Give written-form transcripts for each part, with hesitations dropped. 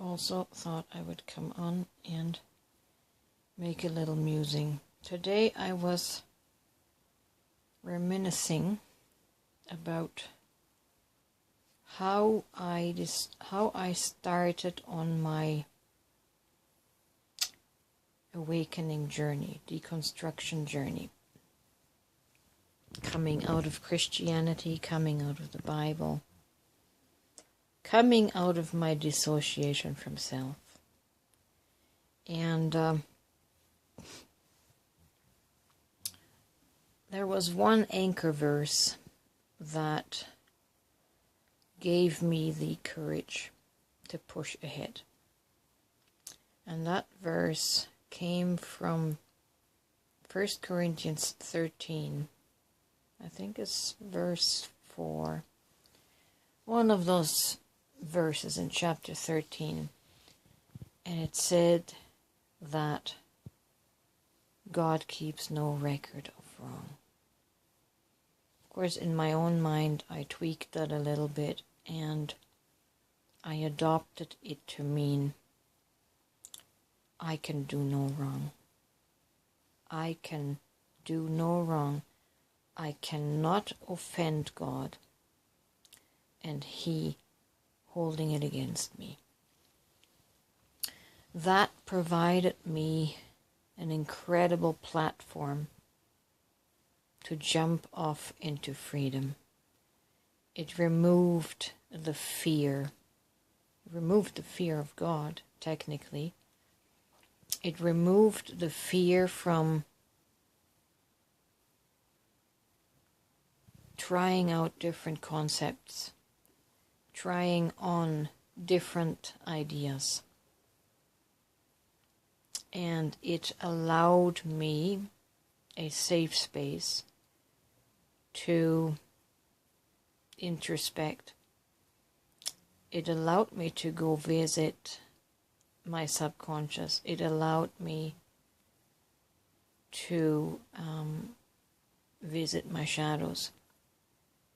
also thought I would come on and make a little musing. Today I was reminiscing about how I started on my awakening journey, deconstruction journey, coming out of Christianity, coming out of the Bible, coming out of my dissociation from self. And there was one anchor verse that gave me the courage to push ahead. And that verse came from 1 Corinthians 13. I think it's verse 4. One of those verses in chapter 13. And it said that God keeps no record of wrong. Of course, in my own mind, I tweaked that a little bit and I adopted it to mean I can do no wrong. I can do no wrong. I cannot offend God and He holding it against me. That provided me an incredible platform to jump off into freedom. It removed the fear. It removed the fear of God, technically. It removed the fear from trying out different concepts, trying on different ideas. And it allowed me a safe space to introspect. It allowed me to go visit my subconscious. It allowed me to visit my shadows.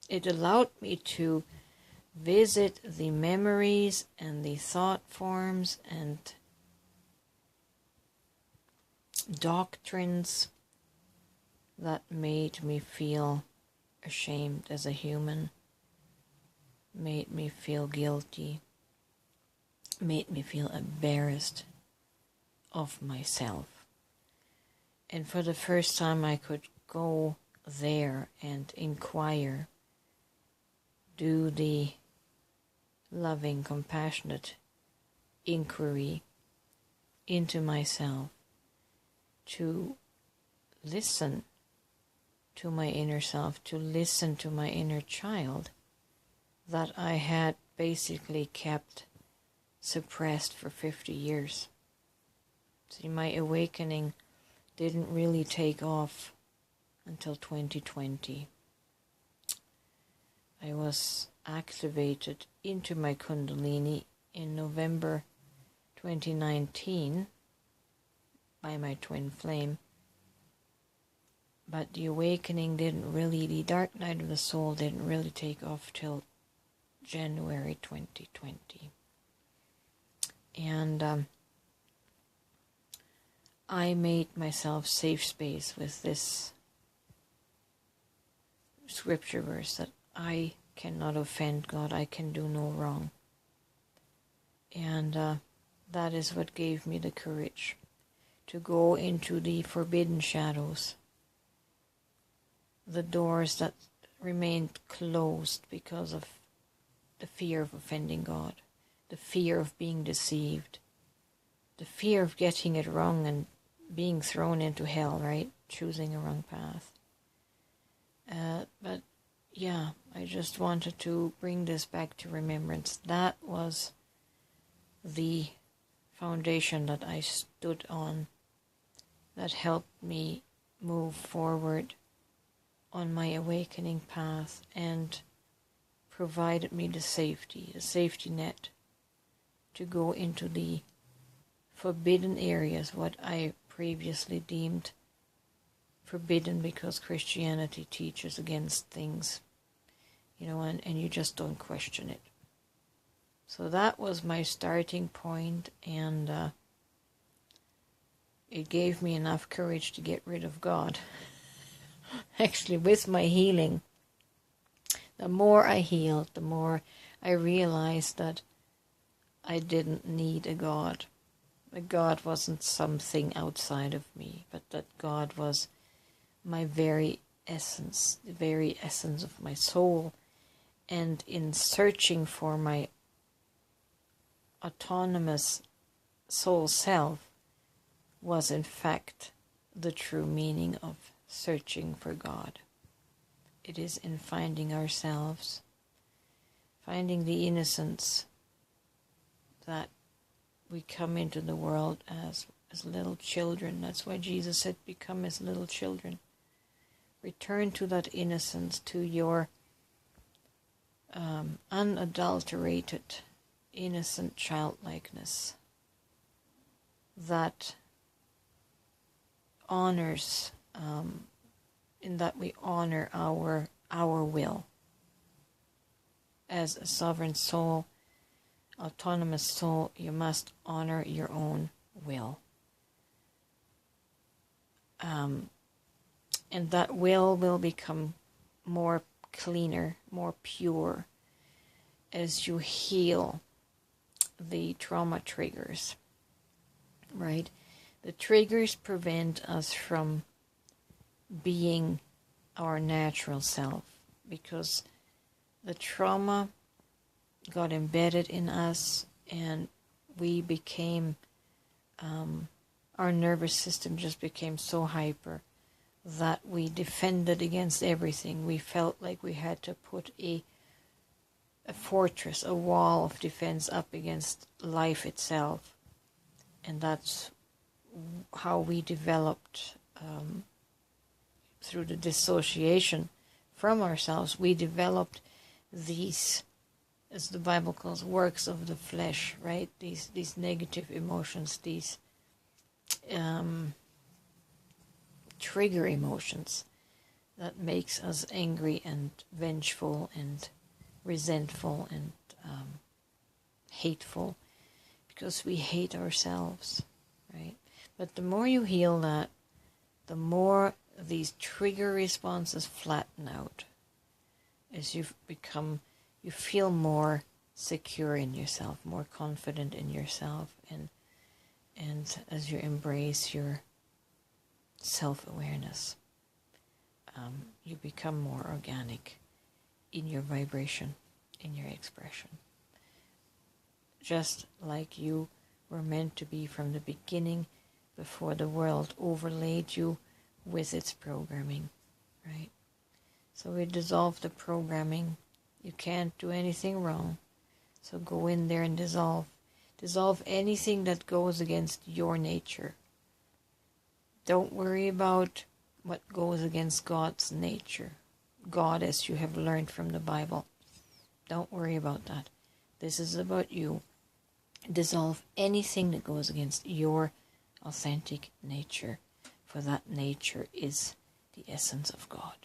It allowed me to visit the memories and the thought forms and doctrines that made me feel ashamed as a human, made me feel guilty, made me feel embarrassed of myself. And for the first time I could go there and inquire, do the loving, compassionate inquiry into myself, to listen to my inner self, to listen to my inner child that I had basically kept suppressed for 50 years. See, my awakening didn't really take off until 2020. I was activated into my Kundalini in November 2019 by my twin flame. But the awakening the dark night of the soul didn't really take off till January 2020. And I made myself safe space with this scripture verse that I cannot offend God, I can do no wrong. And that is what gave me the courage to go into the forbidden shadows, the doors that remained closed because of the fear of offending God, the fear of being deceived, the fear of getting it wrong and being thrown into hell, right? Choosing a wrong path. But yeah, I just wanted to bring this back to remembrance. That was the foundation that I stood on that helped me move forward on my awakening path and provided me the safety net to go into the forbidden areas, what I previously deemed forbidden because Christianity teaches against things, and you just don't question it. So that was my starting point, and it gave me enough courage to get rid of God. Actually, with my healing, the more I healed, the more I realized that I didn't need a God. That God wasn't something outside of me, but that God was my very essence, the very essence of my soul. And in searching for my autonomous soul self was in fact the true meaning of searching for God. It is in finding ourselves, finding the innocence that we come into the world as little children. That's why Jesus said, become as little children. Return to that innocence, to your unadulterated, innocent childlikeness that honors, in that we honor our will. As a sovereign soul, autonomous soul, you must honor your own will. And that will become more cleaner, more pure as you heal the trauma triggers, right? The triggers prevent us from being our natural self because the trauma got embedded in us and we became, our nervous system just became so hyper that we defended against everything. We felt like we had to put a fortress, a wall of defense up against life itself. And that's how we developed, through the dissociation from ourselves, we developed these, as the Bible calls, works of the flesh, right? These negative emotions, these trigger emotions that makes us angry and vengeful and resentful and hateful because we hate ourselves, right? But the more you heal that, the more these trigger responses flatten out as you feel more secure in yourself, more confident in yourself, and as you embrace your self-awareness, you become more organic in your vibration, in your expression. Just like you were meant to be from the beginning, before the world overlaid you with its programming, right? So we dissolve the programming. You can't do anything wrong. So go in there and dissolve. Dissolve anything that goes against your nature. Don't worry about what goes against God's nature. God, as you have learned from the Bible. Don't worry about that. This is about you. Dissolve anything that goes against your authentic nature, for that nature is the essence of God.